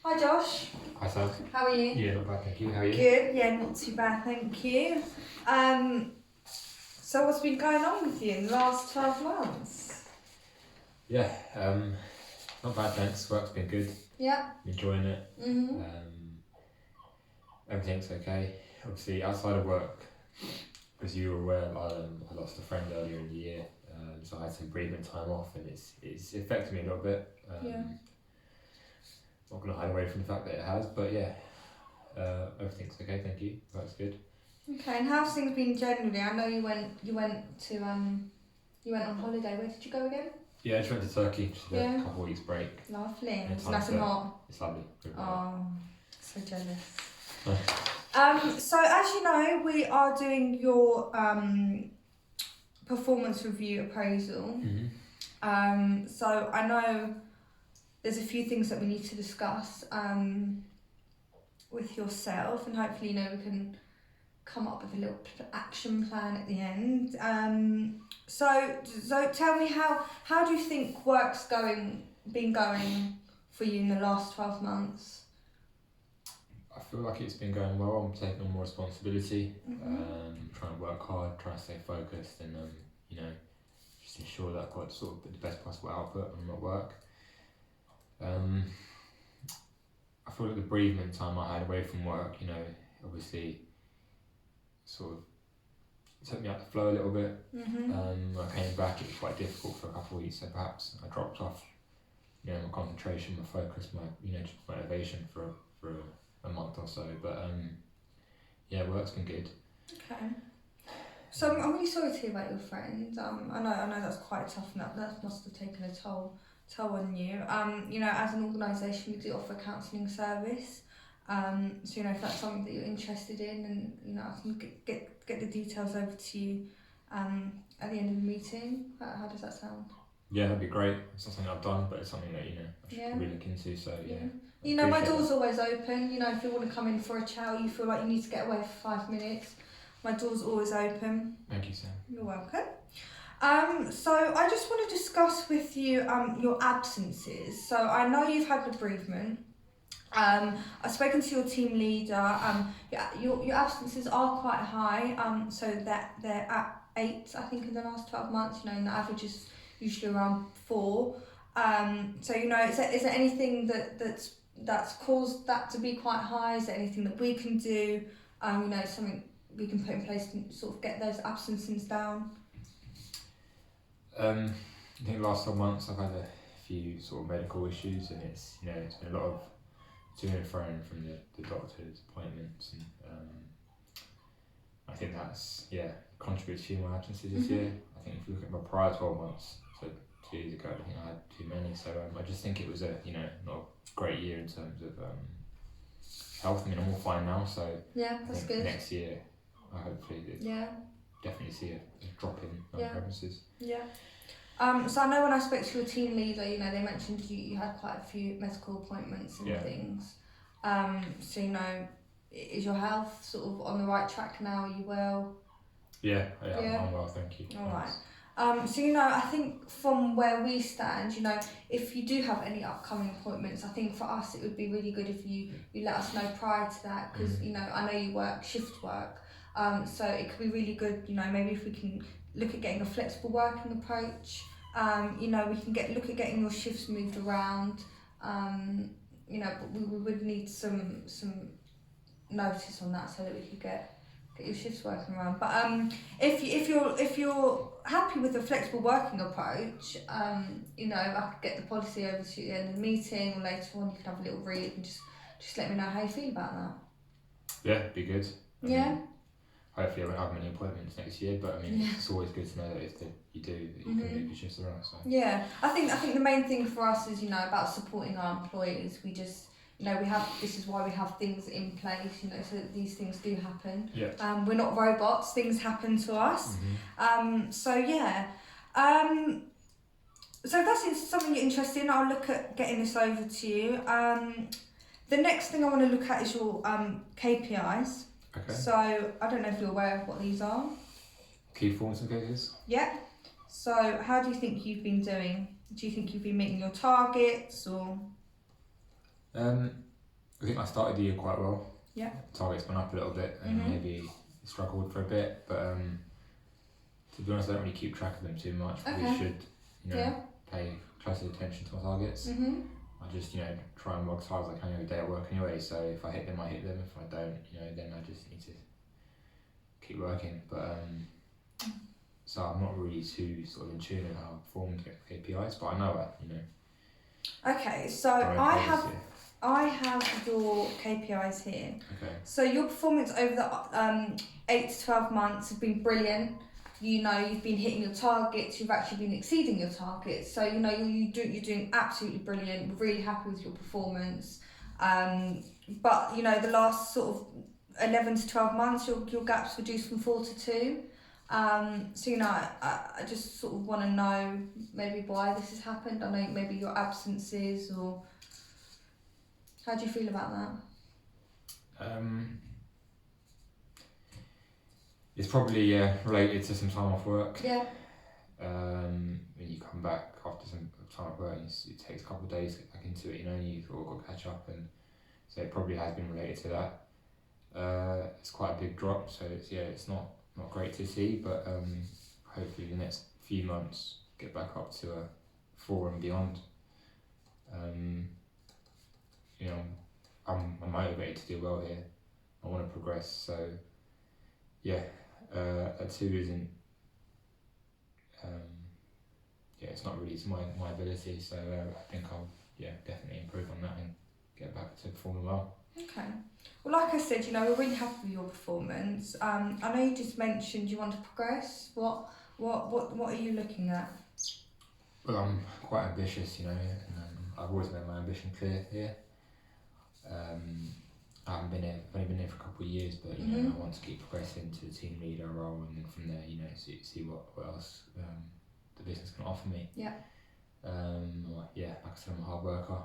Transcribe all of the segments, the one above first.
Hi Josh. Hi Sam. How are you? Yeah, not bad, thank you. How are you? Good, yeah, not too bad, thank you. So what's been going on with you in the last 12 months? Yeah, not bad, thanks. Work's been good. Yeah. Enjoying it. Everything's okay. Obviously, outside of work, as you were aware, I lost a friend earlier in the year, so I had some bereavement time off, and it's affected me a little bit. Yeah. Not going to hide away from the fact that it has, but yeah, everything's okay, thank you. Work's good. Okay, and how's things been generally? I know you went on holiday. Where did you go again? Yeah, I just went to Turkey, just a couple of weeks break. Lovely. It's nice and hot. It's lovely. Oh, so jealous. So as you know, we are doing your performance review appraisal. So I know there's a few things that we need to discuss with yourself, and hopefully, we can come up with a little action plan at the end. So tell me, how do you think work's been going for you in the last 12 months? I feel like it's been going well. I'm taking on more responsibility, trying to work hard, trying to stay focused, and just ensure that I've got sort of the best possible output when I'm at work. I feel like the bereavement time I had away from work, obviously sort of took me out the flow a little bit. When I came back, it was quite difficult for a couple of weeks, so perhaps I dropped off, my concentration, my focus, my just motivation for a month or so. But work's been good. Okay. So I'm really sorry to hear about your friend. I know that's quite tough, and that must have taken a toll on you. As an organisation, we do offer a counselling service. So if that's something that you're interested in, and I can get the details over to you at the end of the meeting. How does that sound? Yeah, that'd be great. It's not something I've done, but it's something that I should probably look into. So my door's always open. If you want to come in for a chat, or you feel like you need to get away for 5 minutes, my door's always open. Thank you, Sam. You're welcome. So I just want to discuss with you your absences. So I know you've had the bereavement. I've spoken to your team leader. Your absences are quite high. So that they're at 8, I think, in the last 12 months. And the average is usually around 4. So is there anything that's caused that to be quite high? Is there anything that we can do? Something we can put in place to sort of get those absences down? I think the last 12 months I've had a few sort of medical issues, and it's been a lot of to and fro from the doctor's appointments, and I think that's contributes to my absences this year. I think if you look at my prior 12 months, so 2 years ago, I think I had too many. So I just think it was a not a great year in terms of health. I mean, I'm all fine now, so that's good. Next year, I hopefully definitely see a drop in absences. Yeah. So I know when I spoke to your team leader, they mentioned you had quite a few medical appointments and things. So is your health sort of on the right track now? Are you well? Yeah, I'm well, thank you. All right. So I think from where we stand, if you do have any upcoming appointments, I think for us it would be really good if you let us know prior to that, because I know you work shift work. So it could be really good, maybe if we can look at getting a flexible working approach. We can look at getting your shifts moved around. But we would need some notice on that so that we could get your shifts working around. But if you're happy with the flexible working approach, I could get the policy over to you in the meeting, or later on you could have a little read and just let me know how you feel about that. Yeah, it'd be good. Hopefully I won't have many appointments next year, but it's always good to know that if you do, that you can move your shifts around. So. Yeah, I think the main thing for us is about supporting our employees. We just this is why we have things in place, so that these things do happen. Yeah. We're not robots; things happen to us. So if that's something you're interested in, I'll look at getting this over to you. The next thing I want to look at is your KPIs. Okay. So I don't know if you're aware of what these are. Key performance indicators? Yeah. So how do you think you've been doing? Do you think you've been meeting your targets, or? I think I started the year quite well. Yeah. Targets went up a little bit and maybe struggled for a bit, but to be honest, I don't really keep track of them too much. Probably should, pay closer attention to my targets. I just, try and work as hard as I can every day at work anyway. So if I hit them, I hit them. If I don't, then I just need to keep working. But so I'm not really too sort of in tune with how I performed KPIs, but I know it. Okay, so I have your KPIs here. Okay. So your performance over the 8 to 12 months has been brilliant. You've been hitting your targets. You've actually been exceeding your targets. So you're doing absolutely brilliant. We're really happy with your performance. But the last sort of 11 to 12 months, your gap's reduced from 4 to 2. So I just sort of want to know maybe why this has happened. I know maybe your absences, or how do you feel about that? It's probably related to some time off work. Yeah. When you come back after some time off work, it takes a couple of days to get back into it, and you sort of got to catch up, and so it probably has been related to that. It's quite a big drop, so it's not great to see, but hopefully the next few months get back up to a 4 and beyond. I'm motivated to do well here. I want to progress, so a 2 isn't. It's not really to my ability, so I think I'll definitely improve on that and get back to performing well. Okay. Well, like I said, we're really happy with your performance. I know you just mentioned you want to progress. What are you looking at? Well, I'm quite ambitious, and I've always made my ambition clear here. I've only been here for a couple of years, but I want to keep progressing to the team leader role, and then from there, see what else the business can offer me. Yeah. Like I said, I'm a hard worker.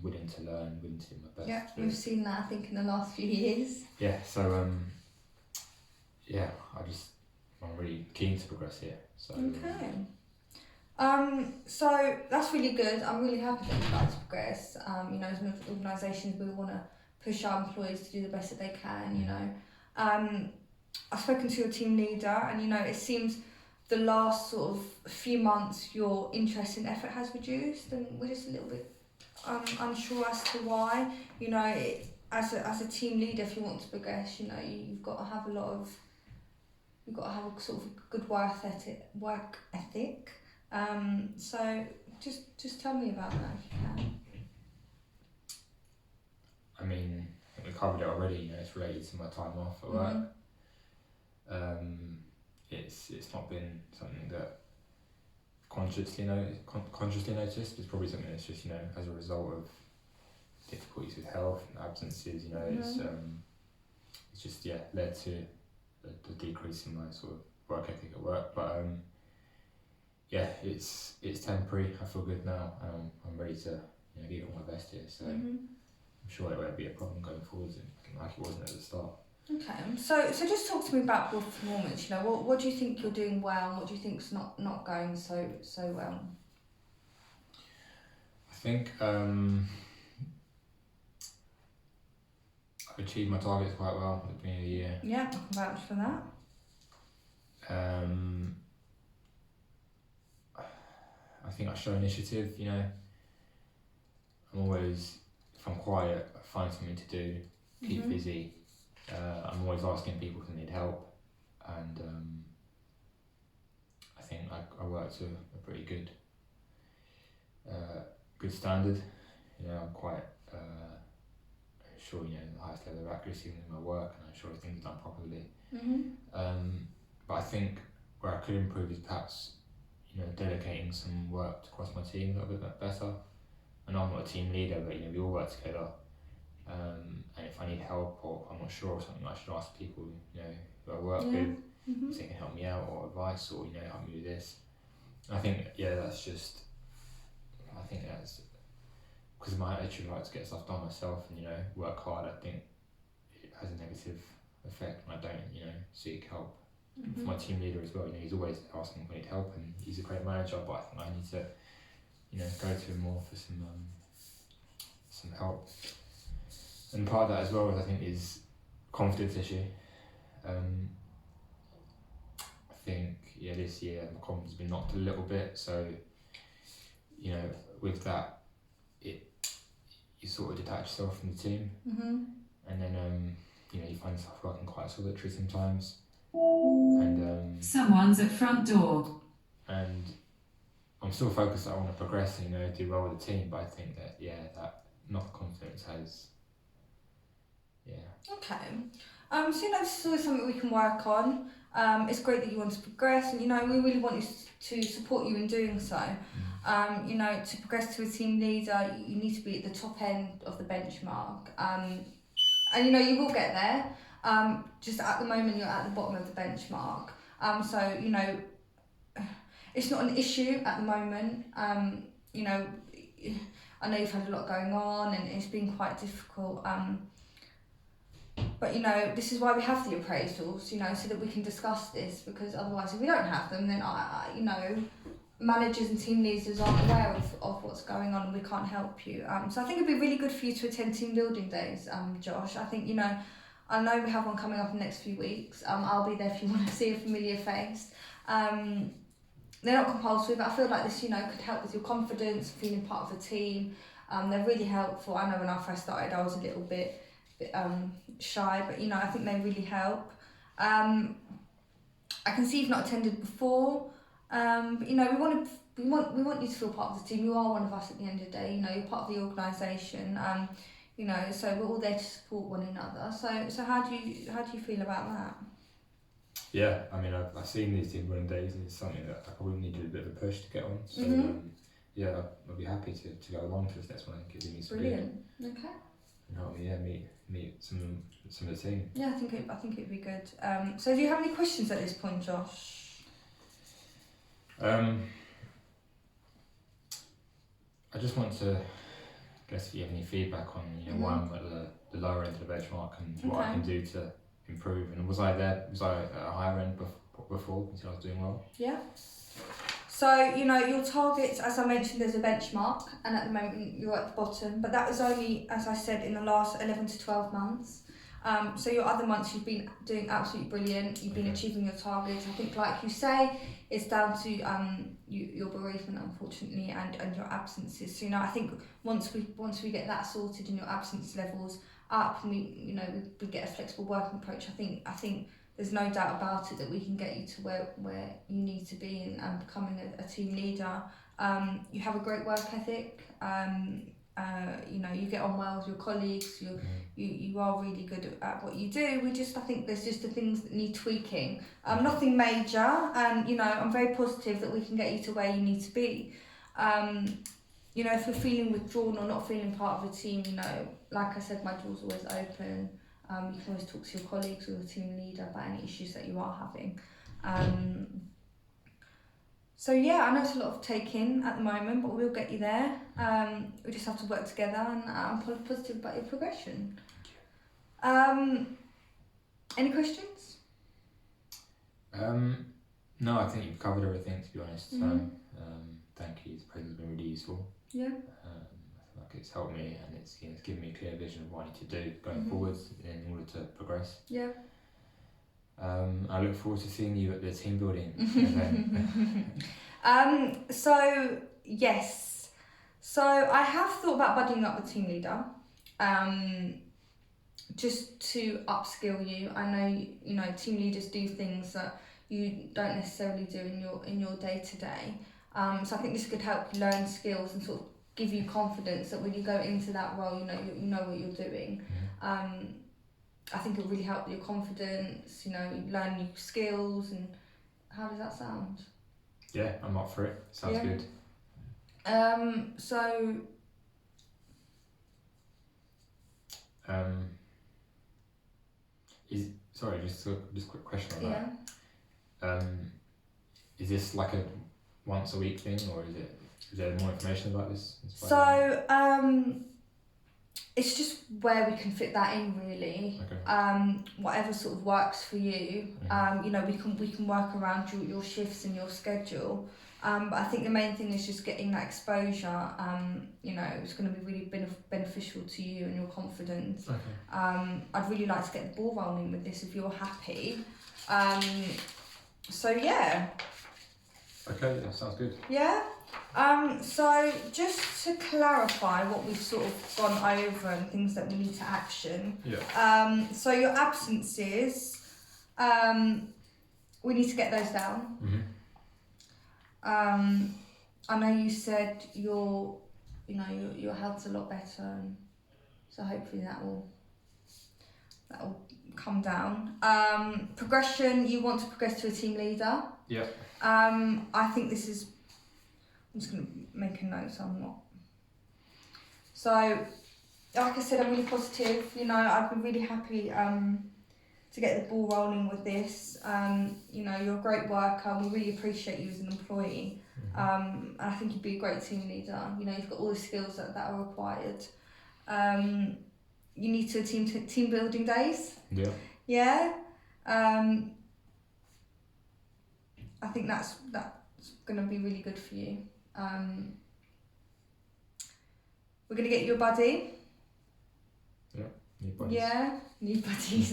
Willing to learn, willing to do my best. Yeah, we've seen that, I think, in the last few years. Yeah, so I'm really keen to progress here. So okay. So that's really good. I'm really happy that you'd like to progress. As an organisation, we want to push our employees to do the best that they can. I've spoken to your team leader, and it seems the last sort of few months your interest and effort has reduced, and we're just a little bit unsure as to why. As a team leader, if you want to progress, you've got to have a sort of good work ethic. So just tell me about that if you can. I mean, I think we covered it already. It's related to my time off at work. It's not been something that consciously noticed. It's probably something that's just as a result of difficulties with health and absences. It's just led to the decrease in my sort of work ethic at work. But it's temporary. I feel good now. I'm ready to give it all my best here. So I'm sure it won't be a problem going forward, like it wasn't at the start. Okay, so just talk to me about your performance. What do you think you're doing well, and what do you think's not going so well? I think I achieved my targets quite well at the beginning of the year. Yeah, I can vouch for that. I think I show initiative. I'm always, if I'm quiet, I find something to do, keep busy. I'm always asking people if they need help, and I think I work to a pretty good standard. I'm quite sure the highest level of accuracy in my work, and I'm sure things are done properly. But I think where I could improve is perhaps delegating some work across my team a little bit better. I know I'm not a team leader, but we all work together. And if I need help or I'm not sure of something, I should ask people who I work with if they can help me out, or advice, or help me with this. And I think that's because of my attitude. I like to get stuff done myself and work hard. I think it has a negative effect when I don't seek help. For my team leader as well, he's always asking if I need help, and he's a great manager, but I think I need to go to him more for some help. And part of that as well, I think, is confidence issue. I think this year my confidence has been knocked a little bit. So with that, you sort of detach yourself from the team, and then you find yourself working quite solitary sometimes. And someone's at front door. And I'm still focused that I want to progress and do well with the team, but I think that that not confidence has. Okay. So this is always something we can work on. It's great that you want to progress, and we really want to support you in doing so. To progress to a team leader, you need to be at the top end of the benchmark. And you will get there. Just at the moment, you're at the bottom of the benchmark. So it's not an issue at the moment. I know you've had a lot going on, and it's been quite difficult. But this is why we have the appraisals, so that we can discuss this, because otherwise if we don't have them, then managers and team leaders aren't aware of what's going on, and we can't help you. So I think it'd be really good for you to attend team building days, Josh. I think, I know we have one coming up in the next few weeks. I'll be there if you want to see a familiar face. They're not compulsory, but I feel like this, could help with your confidence, feeling part of the team. They're really helpful. I know when I first started, I was a little bit shy, but I think they really help. I can see you've not attended before, but we want you to feel part of the team. You are one of us at the end of the day. You're part of the organisation. So we're all there to support one another. So how do you feel about that? Yeah, I mean, I've seen these team building days, and it's something that I probably needed a bit of a push to get on. So I'll be happy to go along to this next one. I think it'd be brilliant. Okay. And help me, meet some of the team. Yeah, I think it'd be good. So do you have any questions at this point, Josh? I just want to guess if you have any feedback on why I'm at the lower end of the benchmark and what I can do to improve. And was I at a higher end before until I was doing well? Yeah. So, your targets, as I mentioned, there's a benchmark, and at the moment you're at the bottom, but that was only, as I said, in the last 11 to 12 months. So your other months you've been doing absolutely brilliant, you've been achieving your targets. I think, like you say, it's down to your bereavement, unfortunately, and your absences. So, I think once we get that sorted and your absence levels up, and we get a flexible working approach, I think there's no doubt about it that we can get you to where you need to be and becoming a team leader. You have a great work ethic. You get on well with your colleagues. You are really good at what you do. I think there's just the things that need tweaking. Nothing major, and I'm very positive that we can get you to where you need to be. If you're feeling withdrawn or not feeling part of a team, like I said, my door's always open. You can always talk to your colleagues or your team leader about any issues that you are having. I know it's a lot of taking at the moment, but we'll get you there. We just have to work together, and I'm positive about your progression. Any questions? No, I think you've covered everything, to be honest. Thank you. The presentation has been really useful. Yeah. I feel like it's helped me, and it's given me a clear vision of what I need to do going forwards in order to progress. Yeah. I look forward to seeing you at the team building event. Yes. So I have thought about buddying up with team leader, just to upskill you. I know, team leaders do things that you don't necessarily do in your day to day. So I think this could help you learn skills and sort of give you confidence that when you go into that role, you know what you're doing. I think it'll really help your confidence. You learn new skills. And how does that sound? Yeah, I'm up for it. Sounds good. Just a quick question on that. Is this like a once a week thing, or is there more information about this? It's just where we can fit that in, really. Okay. Whatever sort of works for you. We can work around your shifts and your schedule. But I think the main thing is just getting that exposure. It's going to be really beneficial beneficial to you and your confidence. Okay. I'd really like to get the ball rolling with this if you're happy. So yeah. Okay, that sounds good. Yeah. So just to clarify what we've sort of gone over and things that we need to action. Yeah. So your absences, we need to get those down. Mm-hmm. I know you said your health's a lot better, and so hopefully that will come down. Progression, you want to progress to a team leader. Yeah. I think this is. I'm just going to make a note so I'm not. So, like I said, I'm really positive. You know, I'd be really happy to get the ball rolling with this. You know, you're a great worker and we really appreciate you as an employee. And I think you'd be a great team leader. You know, you've got all the skills that are required. You need to team building days. Yeah. Yeah. I think that's going to be really good for you. We're going to get you a buddy. New buddies. Yeah, new buddies.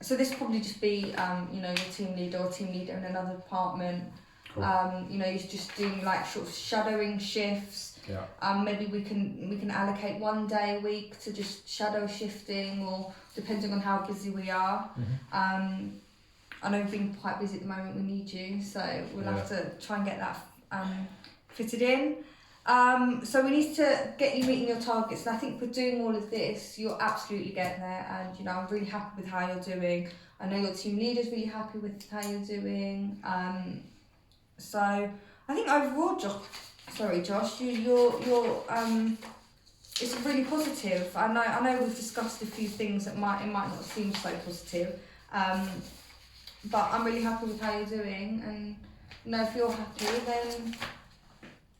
So this will probably just be, you know, your team leader or team leader in another department. Cool. You know, you're just doing like sort of shadowing shifts. Yeah. Maybe we can allocate one day a week to just shadow shifting, or depending on how busy we are. Mm-hmm. I know we've been quite busy at the moment. We need you, so we'll have to try and get that fitted in. So we need to get you meeting your targets, and I think with doing all of this, you're absolutely getting there. And you know, I'm really happy with how you're doing. I know your team leader's really happy with how you're doing. So I think overall, Josh, you're it's really positive. I know we've discussed a few things that might not seem so positive, but I'm really happy with how you're doing, and you know, if you're happy, then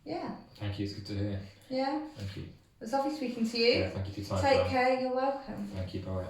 yeah. Thank you, it's good to hear. Yeah. Thank you. It was lovely speaking to you. Yeah, thank you for your time. Take care, you're welcome. Thank you, bye.